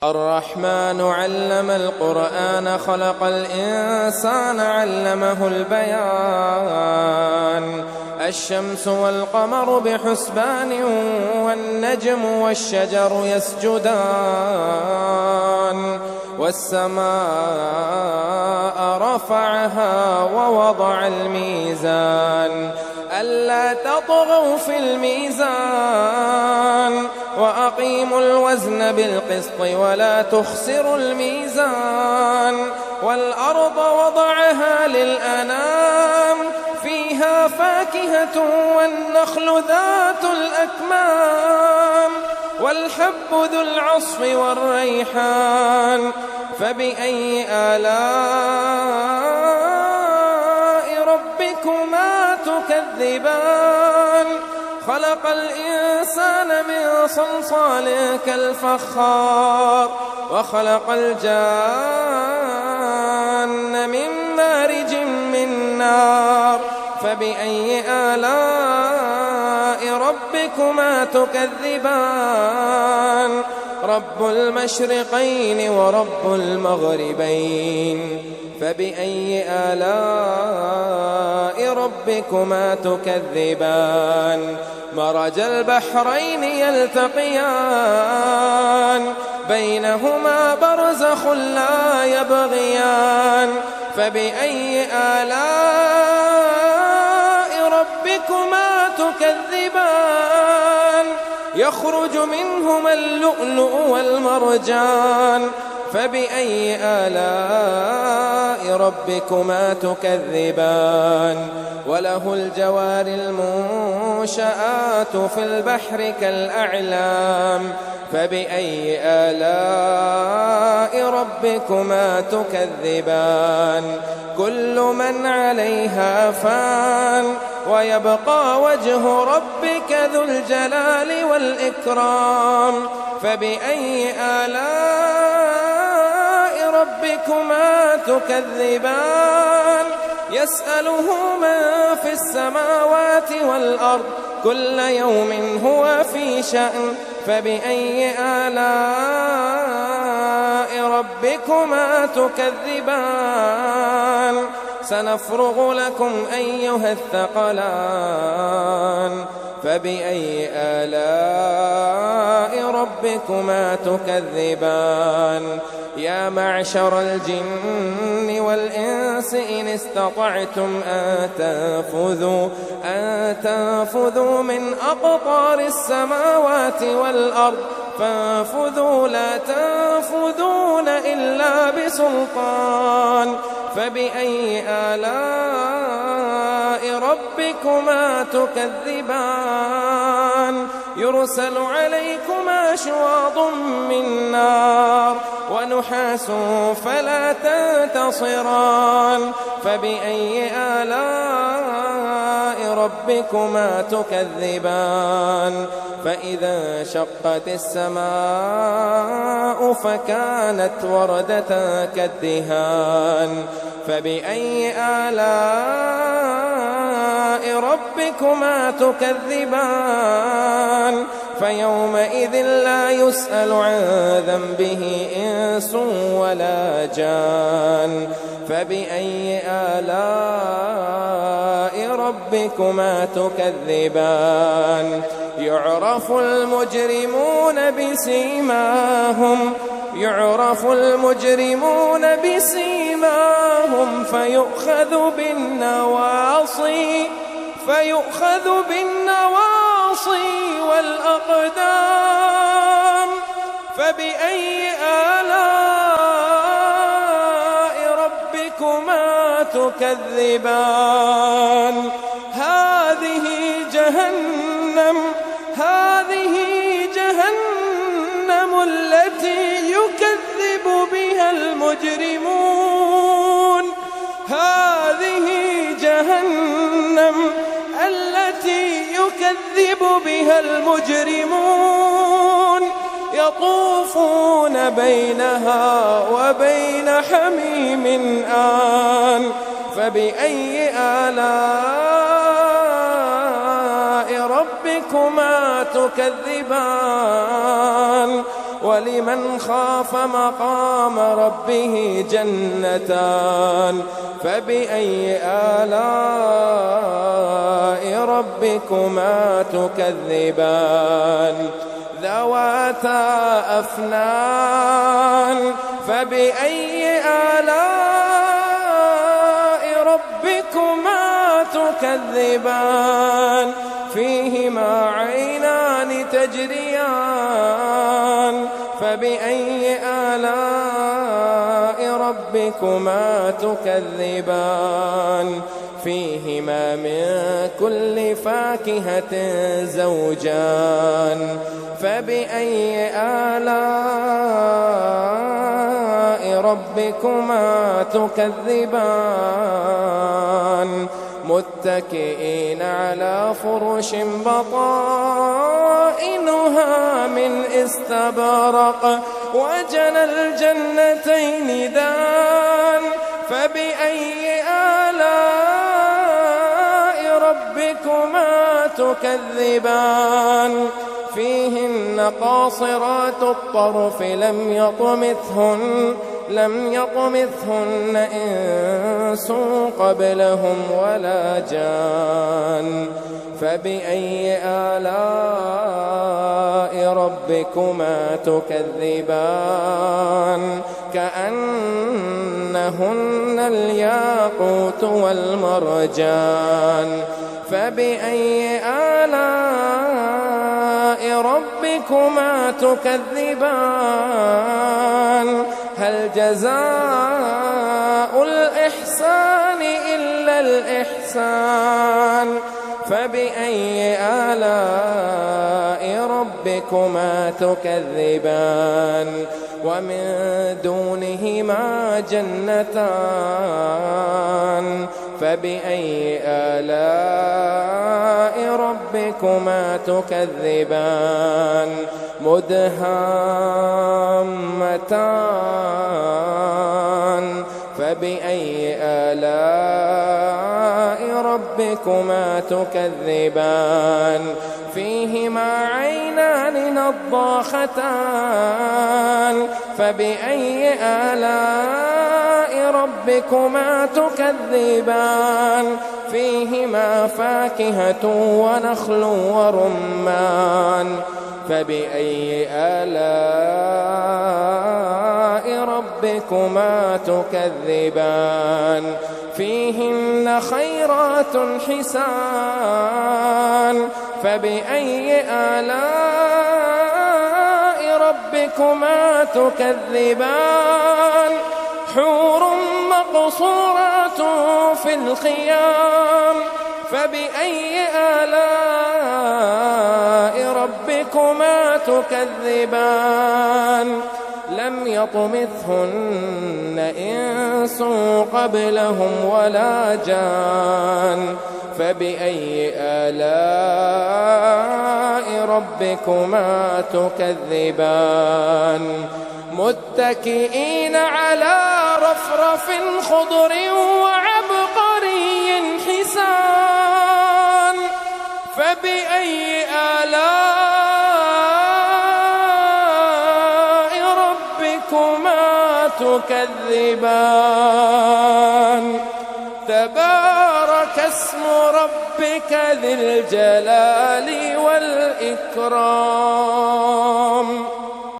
الرحمن علم القرآن خلق الإنسان علمه البيان الشمس والقمر بحسبان والنجم والشجر يسجدان والسماء رفعها ووضع الميزان ألا تطغوا في الميزان وأقيموا الوزن بالقسط ولا تخسروا الميزان والأرض وضعها للأنام فيها فاكهة والنخل ذات الأكمام والحب ذو العصف والريحان فبأي آلاء ربكما تكذبان خلق الإنسان من صلصال كالفخار وخلق الجان من مارج من نار فبأي آلاء ربكما تكذبان رب المشرقين ورب المغربين فبأي آلاء ربكما تكذبان مرج البحرين يلتقيان بينهما برزخ لا يبغيان فبأي آلاء ربكما تكذبان يخرج منهما اللؤلؤ والمرجان فبأي آلاء ربكما تكذبان وله الجوار المنشآت في البحر كالأعلام فبأي آلاء ربكما تكذبان كل من عليها فان ويبقى وجه ربك ذو الجلال والإكرام فبأي آلاء ربكما تكذبان يسأله من في السماوات والأرض كل يوم هو في شأن فبأي آلاء ربكما تكذبان سنفرغ لكم أيها الثقلان فبأي آلاء ربكما تكذبان يا معشر الجن والإنس إن استطعتم أن تنفذوا من أقطار السماوات والأرض فانفذوا لا تنفذون إلا بسلطان فبأي آلاء ربكما تكذبان يرسل عليكما شواظ من نار ونحاس فلا تنتصران فبأي آلاء ربكما تكذبان فإذا انشقت السماء فكانت وردة كالدهان فبأي آلاء ربكما تكذبان فيومئذ لا يسأل عن ذنبه إنس ولا جان فبأي آلاء ربكما تكذبان يعرف المجرمون بسيماهم فيؤخذ بالنواصي والأقدام فبأي آلاء ربكما تكذبان هذه جهنم التي يكذب بها المجرمون هذه جهنم التي يكذب بها المجرمون يطوفون بينها وبين حميم آن فبأي آلاء ربكما تكذبان ولمن خاف مقام ربه جنتان فبأي آلاء ربكما تكذبان ذواتا أفنان فبأي آلاء ربكما تكذبان فيهما عينان تجريان فبأي آلاء ربكما تكذبان فيهما من كل فاكهة زوجان فبأي آلاء ربكما تكذبان متكئين على فرش بطائنها من استبرق وجنى الجنتين دان فبأي آلاء ربكما تكذبان فيهن قاصرات الطرف لم يطمثهن إنس قبلهم ولا جان فبأي آلاء ربكما تكذبان كأنهن الياقوت والمرجان فبأي آلاء ربكما تكذبان هل جزاء الإحسان إلا الإحسان فبأي آلاء ربكما تكذبان ومن دونهما جنتان فبأي آلاء ربكما تكذبان مدهامتان فبأي آلاء ربكما تكذبان فيهما عينان نضاختان فبأي آلاء ربكما تكذبان فيهما فاكهة ونخل ورمان فبأي آلاء ربكما تكذبان فيهن خيرات حسان فبأي آلاء ربكما تكذبان حور مقصورات في الخيام فبأي آلاء ربكما تكذبان لم يطمثهن إنس قبلهم ولا جان فبأي آلاء ربكما تكذبان متكئين على رفرف خضر وعبقري حسان فبأي آلاء ربكما تكذبان تبارك اسم ربك ذي الجلال والإكرام